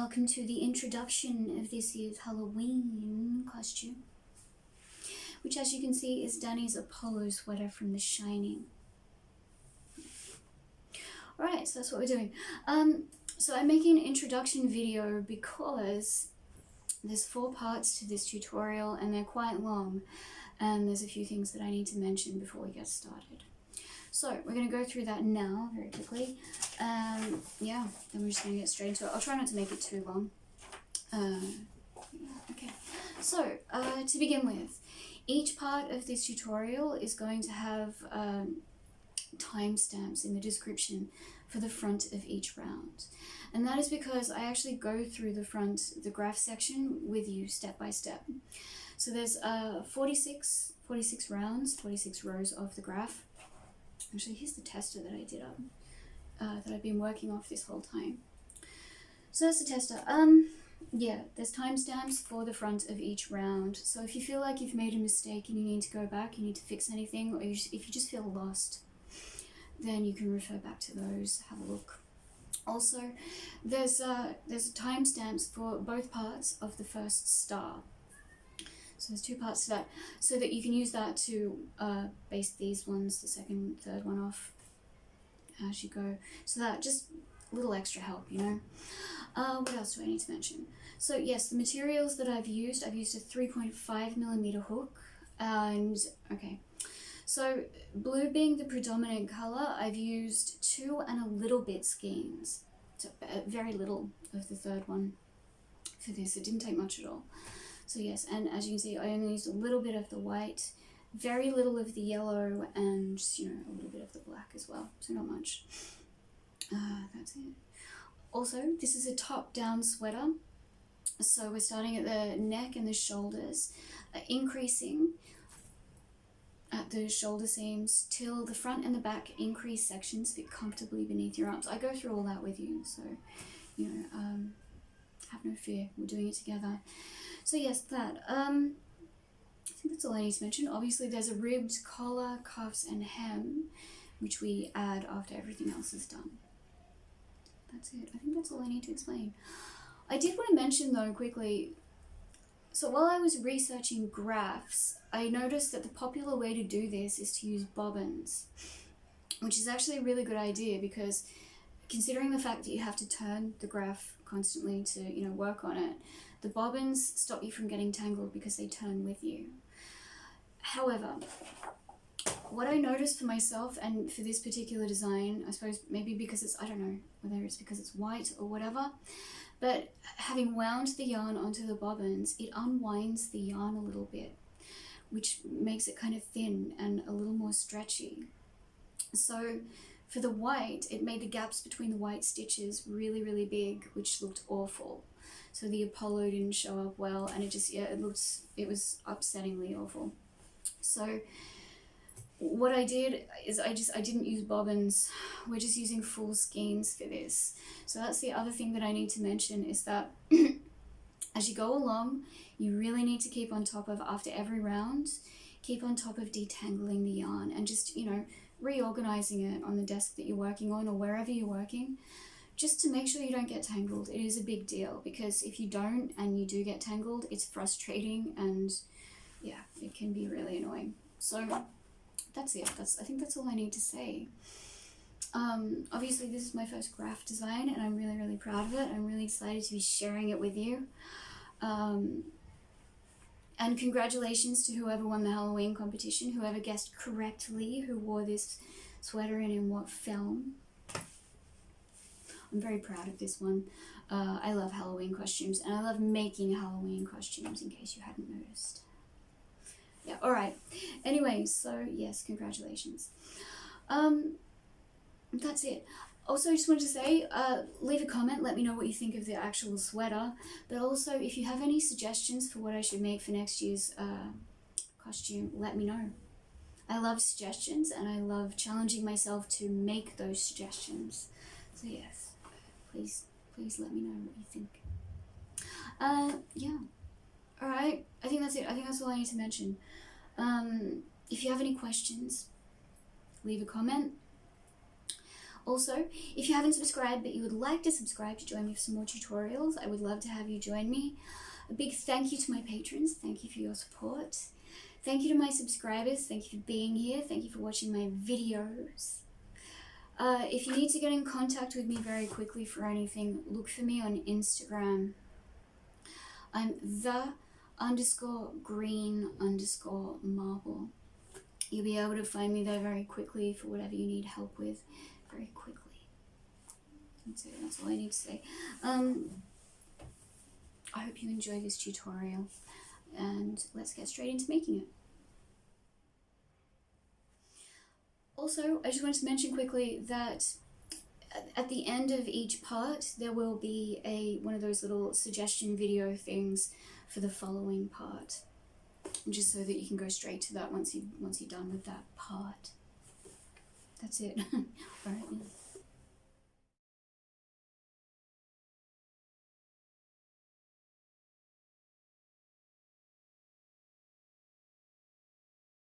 welcome to the introduction of this year's Halloween costume, which, as you can see, is Danny's Apollo sweater from The Shining. Alright, so that's what we're doing. So I'm making an introduction video because there's 4 parts to this tutorial and they're quite long, and there's a few things that I need to mention before we get started. So we're going to go through that now very quickly. Yeah, then we're just going to get straight into it. I'll try not to make it too long. Okay, so to begin with, each part of this tutorial is going to have timestamps in the description for the front of each round. And that is because I actually go through the graph section with you step by step. So there's 46 rounds, 46 rows of the graph. Actually, here's the tester that I did up, that I've been working off this whole time. So that's the tester. Yeah, there's timestamps for the front of each round. So if you feel like you've made a mistake and you need to go back, you need to fix anything, or if you just feel lost, then you can refer back to those, have a look. Also, there's timestamps for both parts of the first star. So there's 2 parts to that, so that you can use that to base these ones, the second, third one off as you go. So that just a little extra help, you know. What else do I need to mention? So yes, the materials that I've used a 3.5mm hook, and okay. So blue being the predominant color, I've used 2 and a little bit skeins. So very little of the third one for this. It didn't take much at all. So yes, and as you can see, I only used a little bit of the white, very little of the yellow, and a little bit of the black as well. So not much. That's it. Also, this is a top-down sweater. So we're starting at the neck and the shoulders, increasing at the shoulder seams till the front and the back increase sections fit comfortably beneath your arms. I go through all that with you, so have no fear, we're doing it together. So yes, that I think that's all I need to mention. Obviously there's a ribbed collar, cuffs and hem, which we add after everything else is done. That's it. I think that's all I need to explain. I did want to mention though quickly, so while I was researching graphs, I noticed that the popular way to do this is to use bobbins, which is actually a really good idea, because considering the fact that you have to turn the graph constantly to work on it, the bobbins stop you from getting tangled because they turn with you. However, what I noticed for myself and for this particular design, I suppose maybe because it's, I don't know whether it's because it's white or whatever, but having wound the yarn onto the bobbins, it unwinds the yarn a little bit, which makes it kind of thin and a little more stretchy. So for the white, it made the gaps between the white stitches really, really big, which looked awful. So the Apollo didn't show up well, and it was upsettingly awful. So what I did is I didn't use bobbins. We're just using full skeins for this. So that's the other thing that I need to mention, is that as you go along, you really need to keep on top of, after every round, keep on top of detangling the yarn and just, reorganizing it on the desk that you're working on or wherever you're working, just to make sure you don't get tangled. It is a big deal, because if you don't and you do get tangled, it's frustrating, and yeah, it can be really annoying. So that's it. I think that's all I need to say. Obviously this is my first graph design and I'm really, really proud of it. I'm really excited to be sharing it with you. And congratulations to whoever won the Halloween competition, whoever guessed correctly who wore this sweater and in what film. I'm very proud of this one. I love Halloween costumes, and I love making Halloween costumes, in case you hadn't noticed. Yeah, alright. Anyway, so yes, congratulations. That's it. Also, I just wanted to say, leave a comment, let me know what you think of the actual sweater, but also if you have any suggestions for what I should make for next year's costume, let me know. I love suggestions, and I love challenging myself to make those suggestions. So yes, please let me know what you think. Yeah. Alright, I think that's it. I think that's all I need to mention. If you have any questions, leave a comment. Also, if you haven't subscribed but you would like to subscribe to join me for some more tutorials, I would love to have you join me. A big thank you to my patrons. Thank you for your support. Thank you to my subscribers. Thank you for being here. Thank you for watching my videos. If you need to get in contact with me very quickly for anything, look for me on Instagram. I'm the_green_marble. You'll be able to find me there very quickly for whatever you need help with very quickly. That's all I need to say. I hope you enjoy this tutorial, and let's get straight into making it. Also, I just wanted to mention quickly that at the end of each part there will be one of those little suggestion video things for the following part, just so that you can go straight to that once you're done with that part. That's it. All right.